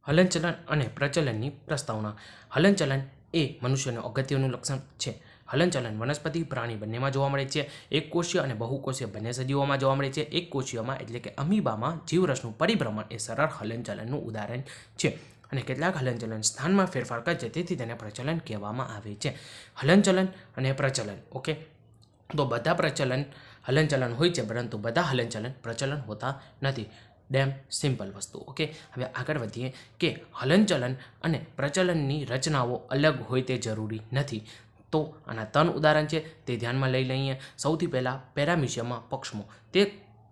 હલનચલન અને પ્રચલનની પ્રસ્તાવના. હલનચલન એ મનુષ્યનું અગત્યનું લક્ષણ છે. હલનચલન વનસ્પતિ, પ્રાણી બંનેમાં જોવા મળે છે. એકકોષીય અને બહુકોષીય બંને સજીવોમાં જોવા મળે છે. એકકોષીયમાં એટલે કે અમીબામાં જીવરસનું પરિભ્રમણ એ સરળ હલનચલનનું ઉદાહરણ છે. અને કેટલાક હલનચલન સ્થાનમાં ફેરફાર કરે છે, તેથી તેને પ્રચલન કહેવામાં આવે છે. હલનચલન અને પ્રચલન. ઓકે, તો બધા પ્રચલન હલનચલન હોય છે, પરંતુ બધા હલનચલન પ્રચલન હોતા નથી. ડેમ સિમ્પલ વસ્તુ. ઓકે, હવે આગળ વધીએ કે હલનચલન અને પ્રચલનની રચનાઓ અલગ હોય તે જરૂરી નથી. તો આના 3 ઉદાહરણ છે, તે ધ્યાનમાં લઈ લઈએ. સૌથી પહેલાં પેરામીશિયમમાં પક્ષમો. તે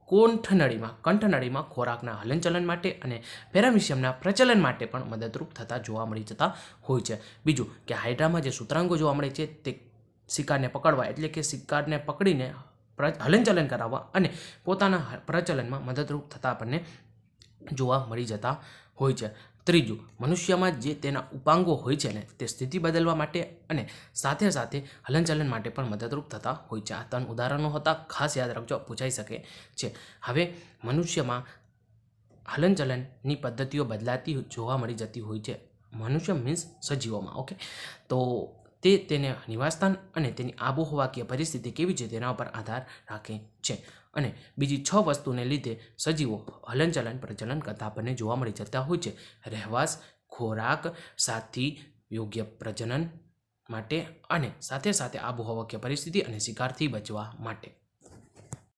કંઠનળીમાં ખોરાકના હલનચલન માટે અને પેરામીશિયમના પ્રચલન માટે પણ મદદરૂપ થતા જોવા મળી જતા હોય છે. બીજું કે હાઇડ્રામાં જે સૂત્રાંગો જોવા મળે છે, તે શિકારને પકડવા એટલે કે શિકારને પકડીને હલનચલન કરાવવા અને પોતાના પ્રચલનમાં મદદરૂપ થતા આપણને જોવા મળી જતા હોય છે. ત્રીજું, મનુષ્યમાં જે તેના ઉપાંગો હોય છે ને, તે સ્થિતિ બદલવા માટે અને સાથે સાથે હલનચલન માટે પણ મદદરૂપ થતા હોય છે. આ 3 ઉદાહરણો હતા, ખાસ યાદ રાખજો, પૂછાઈ શકે છે. હવે મનુષ્યમાં હલનચલનની પદ્ધતિઓ બદલાતી જોવા મળી જતી હોય છે. મનુષ્ય મીન્સ સજીવોમાં. ઓકે, તો તેને નિવાસસ્થાન અને તેની આબોહવાકીય પરિસ્થિતિ કેવી છે તેના પર આધાર રાખે છે. અને બીજી 6 વસ્તુને લીધે સજીવો હલનચલન પ્રચલન કરતા આપણને જોવા મળી જતા હોય છે. રહેવાસ, ખોરાક, સાથી, યોગ્ય પ્રજનન માટે અને સાથે સાથે આબોહવાકીય પરિસ્થિતિ અને શિકારથી બચવા માટે.